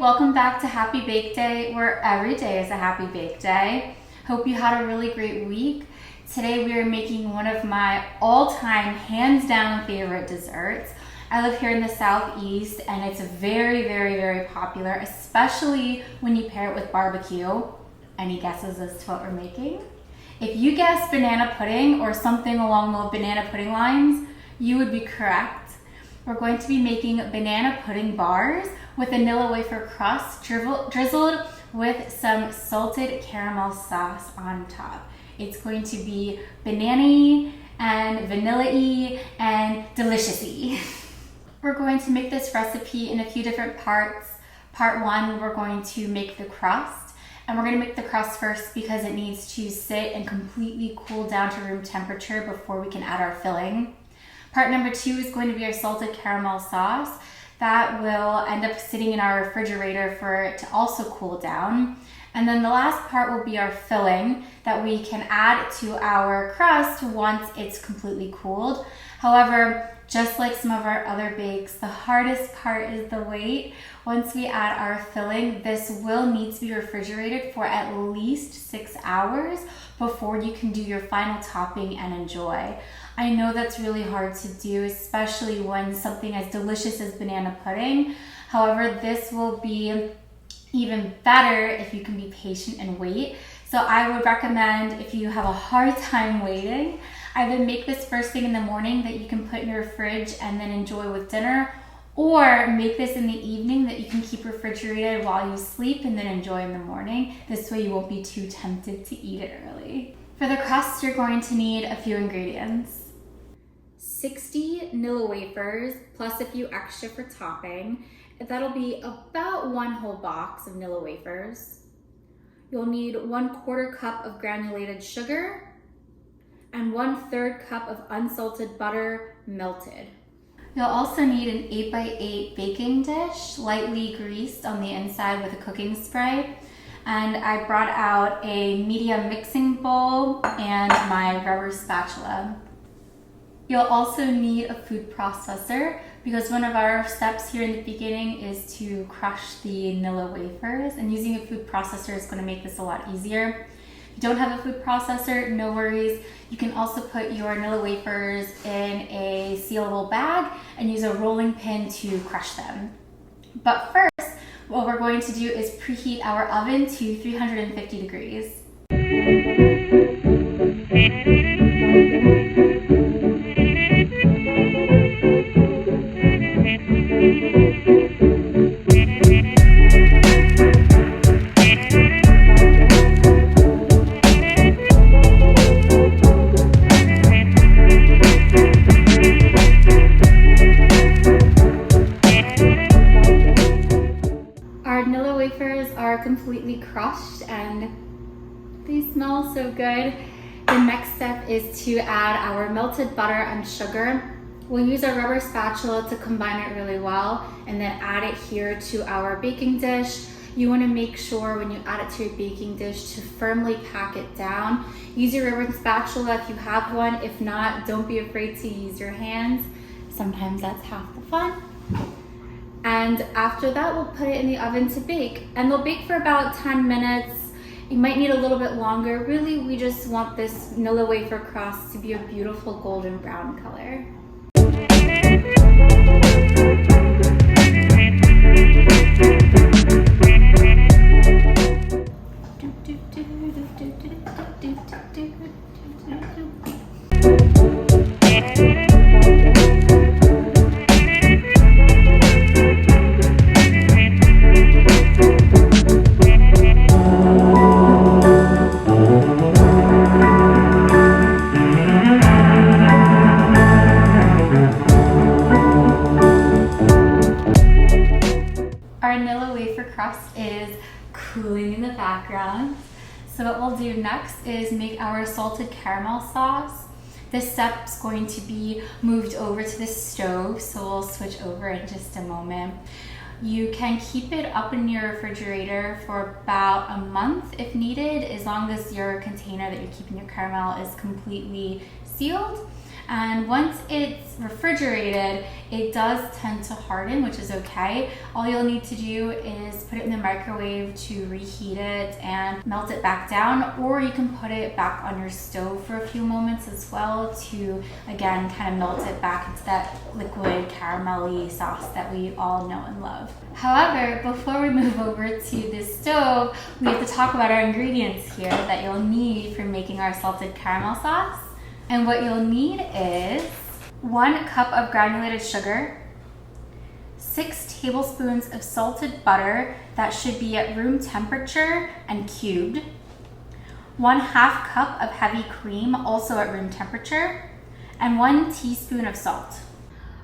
welcome back to Happy Bake Day, where every day is a happy bake day. Hope you had a really great week. Today we are making one of my all-time, hands down favorite desserts. I live here in the Southeast and it's very, very, very popular, especially when you pair it with barbecue. Any guesses as to what we're making? If you guessed banana pudding or something along the banana pudding lines, you would be correct. We're going to be making banana pudding bars with a Nilla Wafer Crust drizzled with some salted caramel sauce on top. It's going to be banana-y and vanilla-y and delicious-y. We're going to make this recipe in a few different parts. Part one, we're going to make the crust. And we're going to make the crust first because it needs to sit and completely cool down to room temperature before we can add our filling. Part number two is going to be our salted caramel sauce. That will end up sitting in our refrigerator for it to also cool down. And then the last part will be our filling that we can add to our crust once it's completely cooled. However, just like some of our other bakes, the hardest part is the wait. Once we add our filling, this will need to be refrigerated for at least 6 hours before you can do your final topping and enjoy. I know that's really hard to do, especially when something as delicious as banana pudding. However, this will be even better if you can be patient and wait. So I would recommend, if you have a hard time waiting, either make this first thing in the morning that you can put in your fridge and then enjoy with dinner, or make this in the evening that you can keep refrigerated while you sleep and then enjoy in the morning. This way you won't be too tempted to eat it early. For the crust, you're going to need a few ingredients. 60 Nilla wafers plus a few extra for topping. That'll be about 1 whole box of Nilla wafers. You'll need 1/4 cup of granulated sugar and 1/3 cup of unsalted butter melted. You'll also need an 8x8 baking dish, lightly greased on the inside with a cooking spray. And I brought out a medium mixing bowl and my rubber spatula. You'll also need a food processor because one of our steps here in the beginning is to crush the Nilla wafers, and using a food processor is going to make this a lot easier. If you don't have a food processor, no worries. You can also put your Nilla wafers in a sealable bag and use a rolling pin to crush them. But first, what we're going to do is preheat our oven to 350 degrees. Our Nilla wafers are completely crushed and they smell so good. The next step is to add our melted butter and sugar. We'll use our rubber spatula to combine it really well and then add it here to our baking dish. You want to make sure when you add it to your baking dish to firmly pack it down. Use your rubber spatula if you have one. If not, don't be afraid to use your hands. Sometimes that's half the fun. And after that, we'll put it in the oven to bake. And they'll bake for about 10 minutes. You might need a little bit longer. Really, we just want this Nilla wafer crust to be a beautiful golden brown color. Our Nilla wafer crust is cooling in the background. So what we'll do next is make our salted caramel sauce. This step's going to be moved over to the stove, so we'll switch over in just a moment. You can keep it up in your refrigerator for about a month if needed, as long as your container that you're keeping your caramel is completely sealed. And once it's refrigerated, it does tend to harden, which is okay. All you'll need to do is put it in the microwave to reheat it and melt it back down, or you can put it back on your stove for a few moments as well to, again, kind of melt it back into that liquid caramelly sauce that we all know and love. However, before we move over to the stove, we have to talk about our ingredients here that you'll need for making our salted caramel sauce. And what you'll need is 1 cup of granulated sugar, 6 tablespoons of salted butter that should be at room temperature and cubed, 1/2 cup of heavy cream also at room temperature, and 1 teaspoon of salt.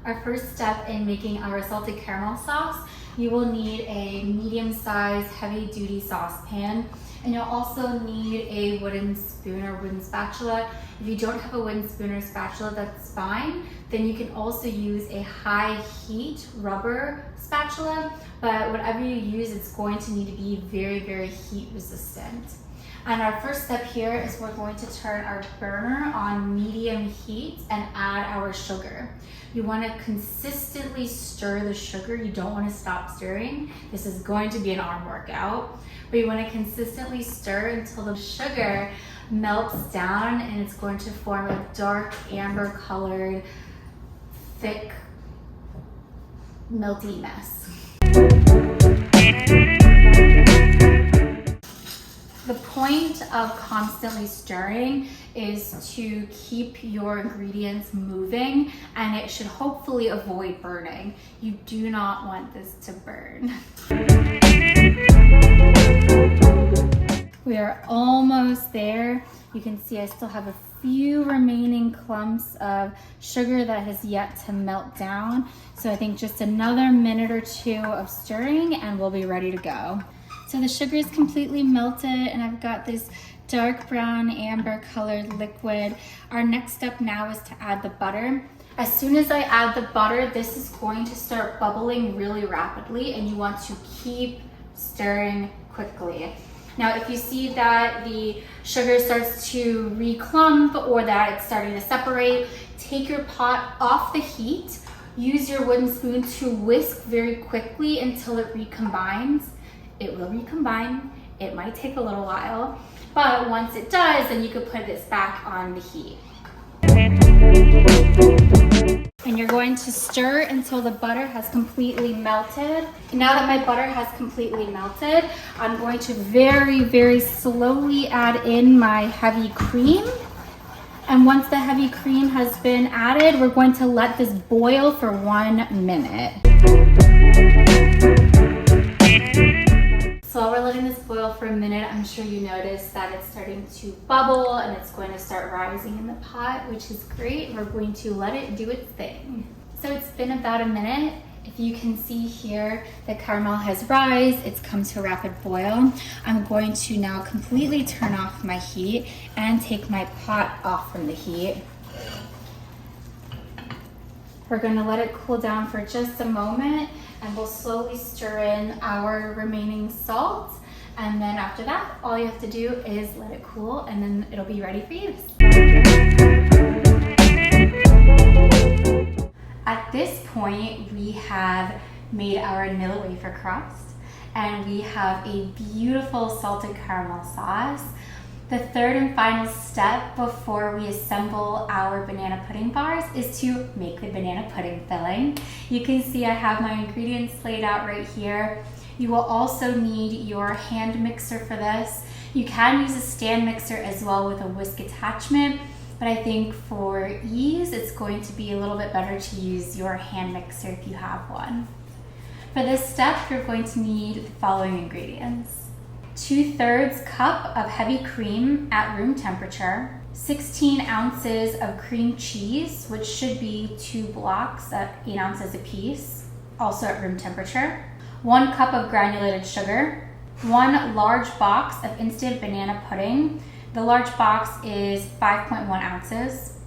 Our first step in making our salted caramel sauce, you will need a medium-sized heavy-duty saucepan, and you'll also need a wooden spoon or wooden spatula. If you don't have a wooden spoon or spatula, that's fine. Then you can also use a high-heat rubber spatula, but whatever you use, it's going to need to be very, very heat-resistant. And our first step here is we're going to turn our burner on medium heat and add our sugar. You want to consistently stir the sugar. You don't want to stop stirring. This is going to be an arm workout, but you want to consistently stir until the sugar melts down and it's going to form a dark amber colored, thick, melty mess. The point of constantly stirring is to keep your ingredients moving, and it should hopefully avoid burning. You do not want this to burn. We are almost there. You can see I still have a few remaining clumps of sugar that has yet to melt down. So I think just another minute or 2 of stirring and we'll be ready to go. So the sugar is completely melted and I've got this dark brown amber colored liquid. Our next step now is to add the butter. As soon as I add the butter, this is going to start bubbling really rapidly and you want to keep stirring quickly. Now, if you see that the sugar starts to reclump or that it's starting to separate, take your pot off the heat, use your wooden spoon to whisk very quickly until it recombines. It will recombine. It might take a little while, but once it does, then you can put this back on the heat. And you're going to stir until the butter has completely melted. And now that my butter has completely melted, I'm going to very, very slowly add in my heavy cream. And once the heavy cream has been added, we're going to let this boil for 1 minute. So while we're letting this boil for a minute, I'm sure you noticed that it's starting to bubble and it's going to start rising in the pot, which is great. We're going to let it do its thing. So it's been about a minute. If you can see here, the caramel has risen. It's come to a rapid boil. I'm going to now completely turn off my heat and take my pot off from the heat. We're going to let it cool down for just a moment and we'll slowly stir in our remaining salt. And then after that, all you have to do is let it cool and then it'll be ready for use. At this point, we have made our Nilla Wafer Crust and we have a beautiful salted caramel sauce. The third and final step before we assemble our banana pudding bars is to make the banana pudding filling. You can see I have my ingredients laid out right here. You will also need your hand mixer for this. You can use a stand mixer as well with a whisk attachment, but I think for ease, it's going to be a little bit better to use your hand mixer if you have one. For this step, you're going to need the following ingredients. 2/3 cup of heavy cream at room temperature, 16 ounces of cream cheese, which should be 2 blocks at 8 ounces apiece, also at room temperature, 1 cup of granulated sugar, 1 large box of instant banana pudding. The large box is 5.1 ounces,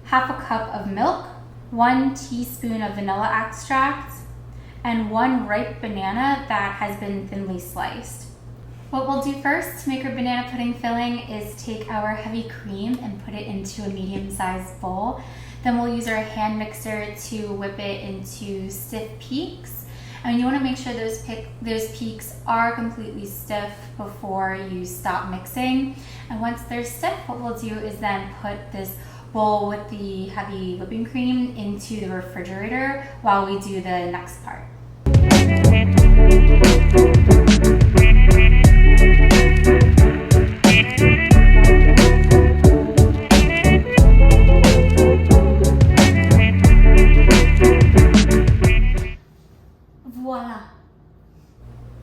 1/2 cup of milk, 1 teaspoon of vanilla extract, and 1 ripe banana that has been thinly sliced. What we'll do first to make our banana pudding filling is take our heavy cream and put it into a medium-sized bowl. Then we'll use our hand mixer to whip it into stiff peaks. And you want to make sure those peaks are completely stiff before you stop mixing. And once they're stiff, what we'll do is then put this bowl with the heavy whipping cream into the refrigerator while we do the next part. Voila!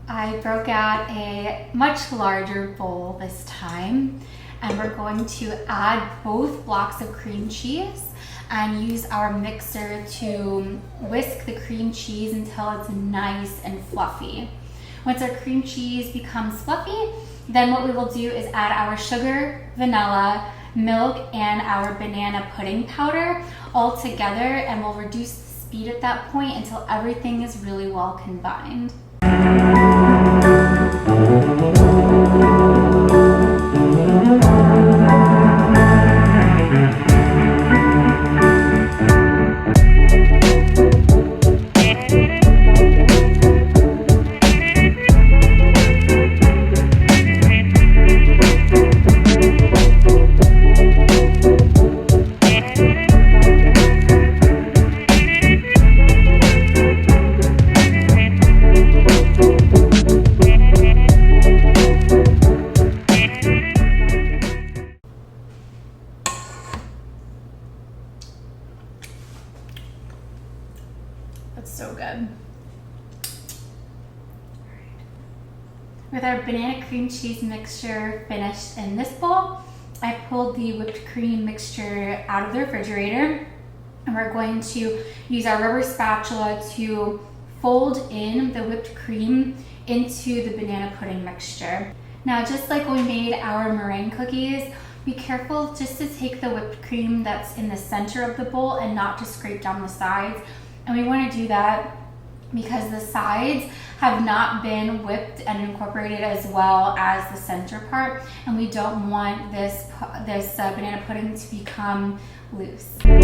I broke out a much larger bowl this time, and we're going to add both blocks of cream cheese and use our mixer to whisk the cream cheese until it's nice and fluffy. Once our cream cheese becomes fluffy, then what we will do is add our sugar, vanilla, milk, and our banana pudding powder all together, and we'll reduce the speed at that point until everything is really well combined. That's so good. With our banana cream cheese mixture finished in this bowl, I pulled the whipped cream mixture out of the refrigerator, and we're going to use our rubber spatula to fold in the whipped cream into the banana pudding mixture. Now, just like when we made our meringue cookies, be careful just to take the whipped cream that's in the center of the bowl and not to scrape down the sides. And we want to do that because the sides have not been whipped and incorporated as well as the center part, and we don't want this banana pudding to become loose. And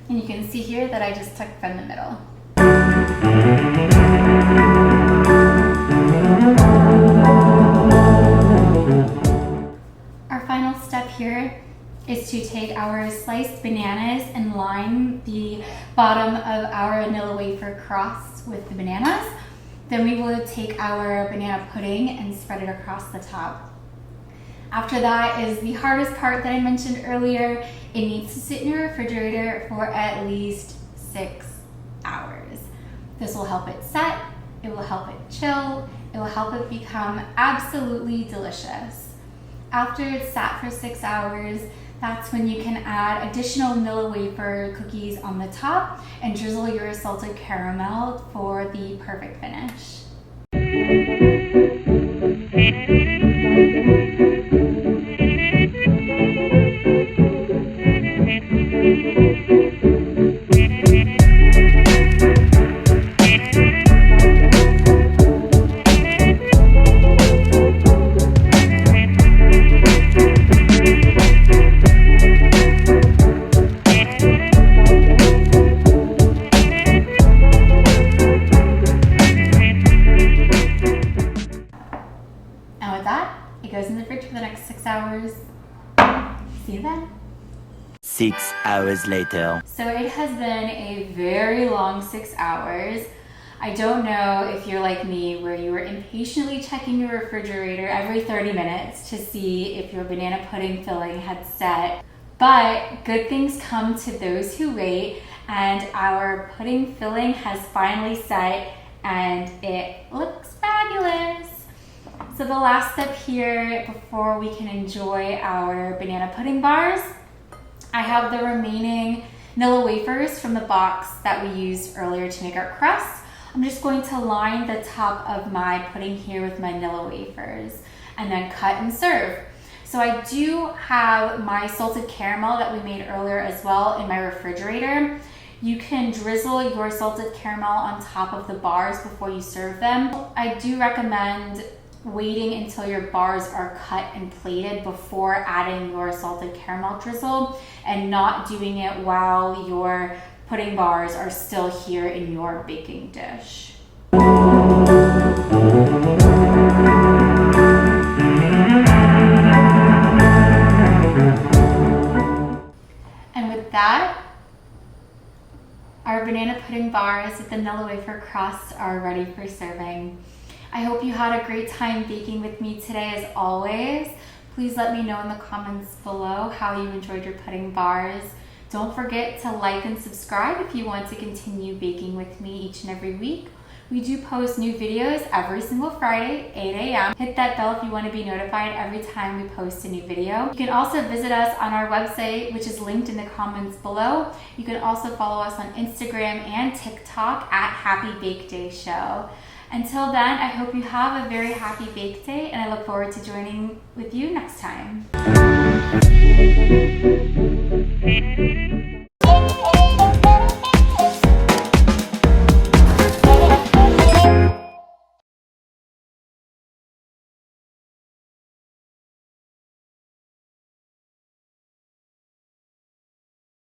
you can see here that I just took from the middle. Our final step here is to take our sliced bananas and line the bottom of our Nilla Wafer Crust with the bananas. Then we will take our banana pudding and spread it across the top. After that is the hardest part that I mentioned earlier. It needs to sit in your refrigerator for at least 6 hours. This will help it set, it will help it chill, it will help it become absolutely delicious. After it's sat for 6 hours, that's when you can add additional Nilla wafer cookies on the top and drizzle your salted caramel for the perfect finish. It goes in the fridge for the next 6 hours. See you then. 6 hours later. So it has been a very long 6 hours. I don't know if you're like me, where you were impatiently checking your refrigerator every 30 minutes to see if your banana pudding filling had set. But good things come to those who wait, and our pudding filling has finally set and it looks fabulous. So the last step here before we can enjoy our banana pudding bars, I have the remaining Nilla wafers from the box that we used earlier to make our crust. I'm just going to line the top of my pudding here with my Nilla wafers and then cut and serve. So I do have my salted caramel that we made earlier as well in my refrigerator. You can drizzle your salted caramel on top of the bars before you serve them. I do recommend waiting until your bars are cut and plated before adding your salted caramel drizzle, and not doing it while your pudding bars are still here in your baking dish. And with that, our banana pudding bars with the Nilla Wafer Crust are ready for serving. I hope you had a great time baking with me today as always. Please let me know in the comments below how you enjoyed your pudding bars. Don't forget to like and subscribe if you want to continue baking with me each and every week. We do post new videos every single Friday, 8 a.m. Hit that bell if you want to be notified every time we post a new video. You can also visit us on our website, which is linked in the comments below. You can also follow us on Instagram and TikTok at Happy Bake Day Show. Until then, I hope you have a very happy bake day, and I look forward to joining with you next time.